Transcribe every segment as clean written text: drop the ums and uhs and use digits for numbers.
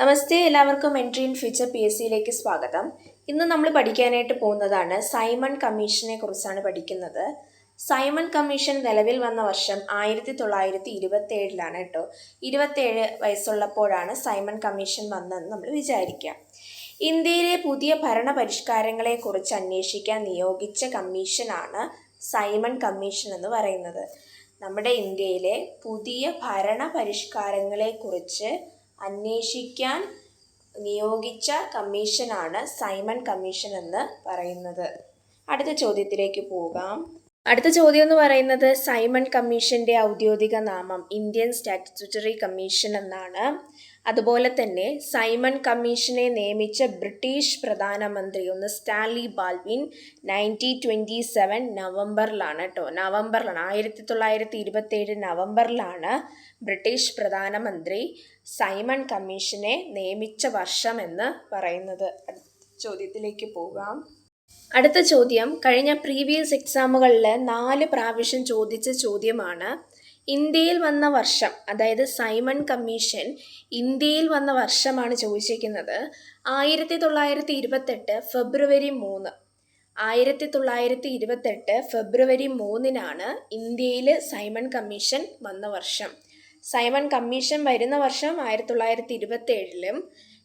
നമസ്തേ, എല്ലാവർക്കും entry in future PSCയിലേക്ക് സ്വാഗതം. ഇന്ന് നമ്മൾ പഠിക്കാനായിട്ട് പോകുന്നതാണ് സൈമൺ കമ്മീഷനെ കുറിച്ചാണ് പഠിക്കുന്നത്. സൈമൺ കമ്മീഷൻ നിലവിൽ വന്ന വർഷം 1927 കേട്ടോ. 27 വയസ്സുള്ളപ്പോഴാണ് സൈമൺ കമ്മീഷൻ വന്നതെന്ന് നമ്മൾ വിചാരിക്കാം. ഇന്ത്യയിലെ പുതിയ ഭരണ പരിഷ്കാരങ്ങളെക്കുറിച്ച് അന്വേഷിക്കാൻ നിയോഗിച്ച കമ്മീഷനാണ് സൈമൺ കമ്മീഷൻ എന്ന് പറയുന്നത്. നമ്മുടെ ഇന്ത്യയിലെ പുതിയ ഭരണ പരിഷ്കാരങ്ങളെക്കുറിച്ച് അന്വേഷിക്കാൻ നിയോഗിച്ച കമ്മീഷനാണ് സൈമൺ കമ്മീഷൻ എന്ന് പറയുന്നത്. അടുത്ത ചോദ്യത്തിലേക്ക് പോകാം. അടുത്ത ചോദ്യം എന്ന് പറയുന്നത് സൈമൺ കമ്മീഷൻ്റെ ഔദ്യോഗിക നാമം ഇന്ത്യൻ സ്റ്റാറ്റ്യൂട്ടറി കമ്മീഷൻ എന്നാണ്. അതുപോലെ തന്നെ സൈമൺ കമ്മീഷനെ നിയമിച്ച ബ്രിട്ടീഷ് പ്രധാനമന്ത്രി സ്റ്റാൻലി ബാൾവിൻ 1927 നവംബറിലാണ് കേട്ടോ. 1927 നവംബറിലാണ് ബ്രിട്ടീഷ് പ്രധാനമന്ത്രി സൈമൺ കമ്മീഷനെ നിയമിച്ച വർഷം എന്ന് പറയുന്നത്. ചോദ്യത്തിലേക്ക് പോകാം. അടുത്ത ചോദ്യം കഴിഞ്ഞ പ്രീവിയസ് എക്സാമുകളിൽ 4 പ്രാവശ്യം ചോദിച്ച ചോദ്യമാണ്. ഇന്ത്യയിൽ വന്ന വർഷം, അതായത് സൈമൺ കമ്മീഷൻ ഇന്ത്യയിൽ വന്ന വർഷമാണ് ചോദിച്ചിരിക്കുന്നത്. 1928 ഫെബ്രുവരി 3. 1928 ഫെബ്രുവരി 3-നാണ് ഇന്ത്യയിൽ സൈമൺ കമ്മീഷൻ വന്ന വർഷം. സൈമൺ കമ്മീഷൻ വരുന്ന വർഷം 1927-ലും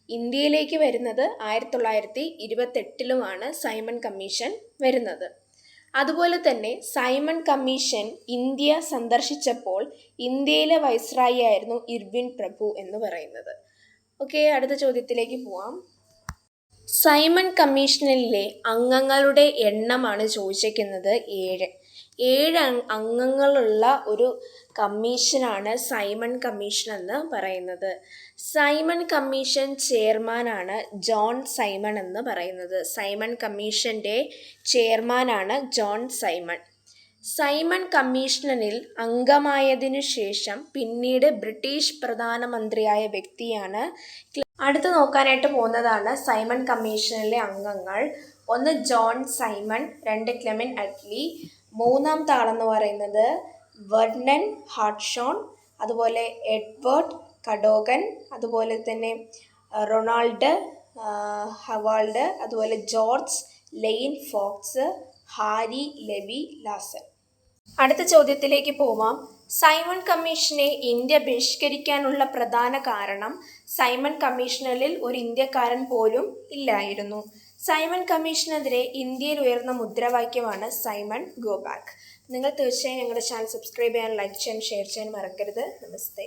ഇന്ത്യയിലേക്ക് വരുന്നത് 1928-ലുമാണ് സൈമൺ കമ്മീഷൻ വരുന്നത്. അതുപോലെ തന്നെ സൈമൺ കമ്മീഷൻ ഇന്ത്യ സന്ദർശിച്ചപ്പോൾ ഇന്ത്യയിലെ വൈസ്രായി ആയിരുന്നു ഇർവിൻ പ്രഭു എന്ന് പറയുന്നത്. ഓക്കെ, അടുത്ത ചോദ്യത്തിലേക്ക് പോവാം. സൈമൺ കമ്മീഷനിലെ അംഗങ്ങളുടെ എണ്ണമാണ് ചോദിച്ചിരിക്കുന്നത് 7. 7 അംഗങ്ങളുള്ള ഒരു കമ്മീഷനാണ് സൈമൺ കമ്മീഷൻ എന്ന് പറയുന്നത്. സൈമൺ കമ്മീഷൻ ചെയർമാനാണ് ജോൺ സൈമൺ എന്ന് പറയുന്നത്. സൈമൺ കമ്മീഷൻ്റെ ചെയർമാനാണ് ജോൺ സൈമൺ. സൈമൺ കമ്മീഷനിൽ അംഗമായതിനു ശേഷം പിന്നീട് ബ്രിട്ടീഷ് പ്രധാനമന്ത്രിയായ വ്യക്തിയാണ്. അടുത്ത് നോക്കാനായിട്ട് പോകുന്നതാണ് സൈമൺ കമ്മീഷനിലെ അംഗങ്ങൾ. 1 ജോൺ സൈമൺ, 2 ക്ലെമന്റ് അറ്റ്ലി, 3-ാമത്തെ ആളെന്ന് പറയുന്നത് വെർണൻ ഹാർട്ട്ഷോൺ, അതുപോലെ എഡ്വേർഡ് കഡോഗൻ, അതുപോലെ തന്നെ റൊണാൾഡ് ഹവാൾഡ്, അതുപോലെ George Lane Fox, Harry Levy Lawson. അടുത്ത ചോദ്യത്തിലേക്ക് പോവാം. സൈമൺ കമ്മീഷനെ ഇന്ത്യ ബഹിഷ്കരിക്കാനുള്ള പ്രധാന കാരണം സൈമൺ കമ്മീഷനിൽ ഒരു ഇന്ത്യക്കാരൻ പോലും ഇല്ലായിരുന്നു. സൈമൺ കമ്മീഷനെതിരെ ഇന്ത്യയിൽ ഉയർന്ന മുദ്രാവാക്യമാണ് സൈമൺ ഗോ ബാക്ക്. നിങ്ങൾ തീർച്ചയായും ഞങ്ങളുടെ ചാനൽ സബ്സ്ക്രൈബ് ചെയ്യാൻ, ലൈക്ക് ചെയ്യാൻ, ഷെയർ ചെയ്യാൻ മറക്കരുത്. നമസ്തേ.